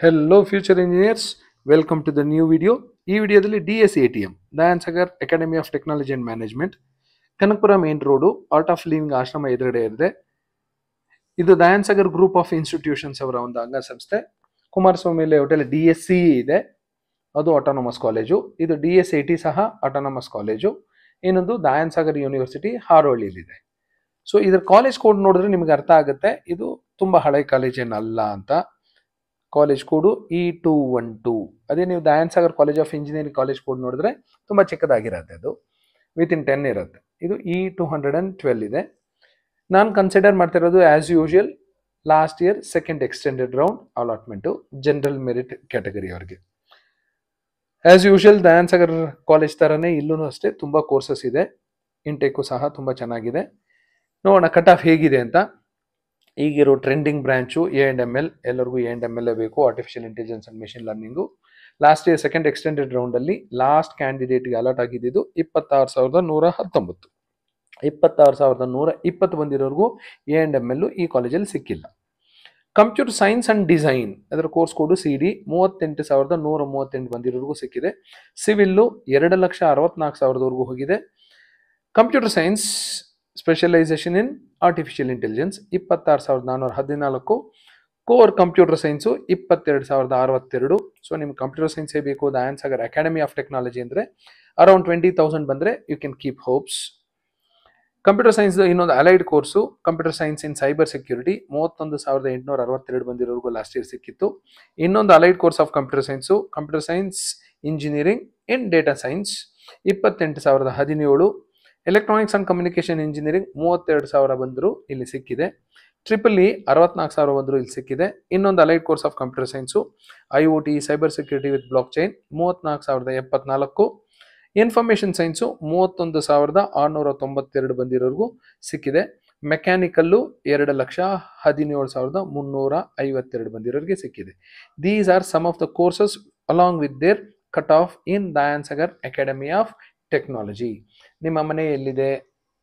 Hello future engineers, welcome to the new video. ಈ ವಿಡಿಯೋದಲ್ಲಿ DSATM ದಯಾನ್ Sagar academy of technology and management Kanakapura main road art of living ಆಶ್ರಮ ಎದುರುಗಡೆ ಇದೆ. ಇದು ದಯಾನ್ Sagar group of institutions ಅವರ ಒಂದು ಅಂಗಸಂಸ್ಥೆ. ಕುಮಾರಸ್ವಾಮಿ ಲೇಔಟಲ್ಲಿ DSC ಇದೆ, ಅದು ಆಟೋನಮಸ್ ಕಾಲೇಜು. ಇದು DSAT ಸಹ ಆಟೋನಮಸ್ ಕಾಲೇಜು. ಇನ್ನೊಂದು ದಯಾನ್ ಸಾಗರ್ ಯೂನಿವರ್ಸಿಟಿ ಹಾರೋಳ್ಳಿಲಿದೆ. ಸೊ ಇದರ ಕಾಲೇಜ್ ಕೋಡ್ ನೋಡಿದ್ರೆ ನಿಮಗೆ ಅರ್ಥ ಆಗುತ್ತೆ ಇದು ತುಂಬಾ ಹಳೆ ಕಾಲೇಜ್ ಏನಲ್ಲ ಅಂತ. College code E212. ಅದೇ ನೀವು Dayan Sagar college of engineering college code ನೋಡಿದ್ರೆ ತುಂಬ ಚಿಕ್ಕದಾಗಿರುತ್ತೆ, ಅದು ವಿತಿನ್ 10 ಇರುತ್ತೆ. ಇದು E212 ಇದೆ. ನಾನು ಕನ್ಸಿಡರ್ ಮಾಡ್ತಿರೋದು as usual last year second extended round allotment general merit category ಅವರಿಗೆ. ಆಸ್ ಯೂಶುವಲ್ ದಯಾನ್ ಸಾಗರ್ ಕಾಲೇಜ್ ಥರನೇ ಇಲ್ಲೂ ಅಷ್ಟೇ ತುಂಬ ಕೋರ್ಸಸ್ ಇದೆ. ಇಂಟೇಕು ಸಹ ತುಂಬ ಚೆನ್ನಾಗಿದೆ. ನೋಡೋಣ ಕಟ್ ಆಫ್ ಹೇಗಿದೆ ಅಂತ. ಈಗಿರೋ ಟ್ರೆಂಡಿಂಗ್ ಬ್ರಾಂಚು A&ML, ಎಲ್ಲರಿಗೂ A&ML ಬೇಕು, artificial intelligence and machine learning. Last year second extended ರೌಂಡಲ್ಲಿ ಲಾಸ್ಟ್ ಕ್ಯಾಂಡಿಡೇಟ್ಗೆ ಅಲಾಟ್ ಆಗಿದ್ದು 26,119. 26,120 ಬಂದಿರೋರ್ಗೂ A&ML ಈ ಕಾಲೇಜಲ್ಲಿ ಸಿಕ್ಕಿಲ್ಲ. ಕಂಪ್ಯೂಟರ್ ಸೈನ್ಸ್ ಅಂಡ್ ಡಿಸೈನ್ ಅದರ ಕೋರ್ಸ್ ಕೋಡು CD 38,138 ಬಂದಿರೋರ್ಗೂ ಸಿಕ್ಕಿದೆ. ಸಿವಿಲ್ಲು 2,64,000ವರೆಗೂ ಹೋಗಿದೆ. Computer science specialisation in artificial intelligence 26,414. Core computer science 22,062. So ನಿಮ್ಗೆ ಕಂಪ್ಯೂಟರ್ ಸೈನ್ಸೇ ಬೇಕು, Dayan Sagar academy of technology ಅಂದರೆ ಅರೌಂಡ್ 20,000 ಬಂದರೆ you can keep hopes. Computer science ಇನ್ನೊಂದು allied course computer science in cyber security 31,862 ಬಂದಿರೋರ್ಗೂ ಲಾಸ್ಟ್ ಇಯರ್ ಸಿಕ್ಕಿತ್ತು. ಇನ್ನೊಂದು allied course of computer science computer science engineering in data science 28,017. Electronics and communication engineering 32,000 ಬಂದರೂ ಇಲ್ಲಿ ಸಿಕ್ಕಿದೆ. E 64,000 ಬಂದರೂ ಇಲ್ಲಿ ಸಿಕ್ಕಿದೆ. ಇನ್ನೊಂದು allied course of computer science IoT cyber security with block chain 34,074. Information science 31,692 ಬಂದಿರೋರ್ಗೂ ಸಿಕ್ಕಿದೆ. ಮೆಕ್ಯಾನಿಕಲ್ಲು 2,17,352 ಬಂದಿರೋರಿಗೆ ಸಿಕ್ಕಿದೆ. These are some of the courses along with their cut off in Dayananda Sagar academy of technology. ನಿಮ್ಮ ಮನೆ ಎಲ್ಲಿದೆ,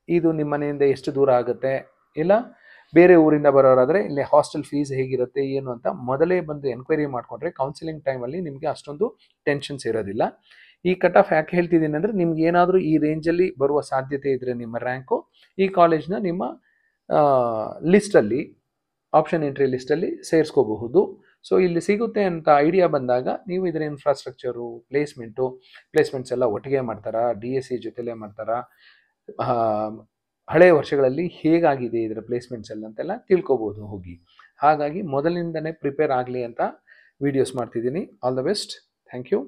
ಇದು ನಿಮ್ಮ ಮನೆಯಿಂದ ಎಷ್ಟು ದೂರ ಆಗುತ್ತೆ, ಇಲ್ಲ ಬೇರೆ ಊರಿಂದ ಬರೋರಾದರೆ ಇಲ್ಲಿ ಹಾಸ್ಟೆಲ್ ಫೀಸ್ ಹೇಗಿರುತ್ತೆ ಏನು ಅಂತ ಮೊದಲೇ ಬಂದು ಎನ್ಕ್ವೈರಿ ಮಾಡಿಕೊಂಡ್ರೆ ಕೌನ್ಸಿಲಿಂಗ್ ಟೈಮಲ್ಲಿ ನಿಮಗೆ ಅಷ್ಟೊಂದು ಟೆನ್ಷನ್ಸ್ ಇರೋದಿಲ್ಲ. ಈ ಕಟ್ ಆಫ್ ಯಾಕೆ ಹೇಳ್ತಿದ್ದೀನಿ ಅಂದರೆ ನಿಮ್ಗೆ ಏನಾದರೂ ಈ ರೇಂಜಲ್ಲಿ ಬರುವ ಸಾಧ್ಯತೆ ಇದ್ದರೆ ನಿಮ್ಮ ರ್ಯಾಂಕು ಈ ಕಾಲೇಜ್ನ ನಿಮ್ಮ ಲಿಸ್ಟಲ್ಲಿ ಆಪ್ಷನ್ ಎಂಟ್ರಿ ಲಿಸ್ಟಲ್ಲಿ ಸೇರಿಸ್ಕೋಬಹುದು. ಸೊ ಇಲ್ಲಿ ಸಿಗುತ್ತೆ ಅಂತ ಐಡಿಯಾ ಬಂದಾಗ ನೀವು ಇದರ ಇನ್ಫ್ರಾಸ್ಟ್ರಕ್ಚರು ಪ್ಲೇಸ್ಮೆಂಟ್ಸ್ ಎಲ್ಲ ಒಟ್ಟಿಗೆ ಮಾಡ್ತಾರಾ, DSC ಜೊತೆಲೇ ಮಾಡ್ತಾರಾ, ಹಳೆಯ ವರ್ಷಗಳಲ್ಲಿ ಹೇಗಾಗಿದೆ ಇದರ ಪ್ಲೇಸ್ಮೆಂಟ್ಸ್ ಎಲ್ಲ ಅಂತೆಲ್ಲ ತಿಳ್ಕೊಬೋದು ಹೋಗಿ. ಹಾಗಾಗಿ ಮೊದಲಿಂದನೇ ಪ್ರಿಪೇರ್ ಆಗಲಿ ಅಂತ ವಿಡಿಯೋಸ್ ಮಾಡ್ತಿದ್ದೀನಿ. All the best. Thank you.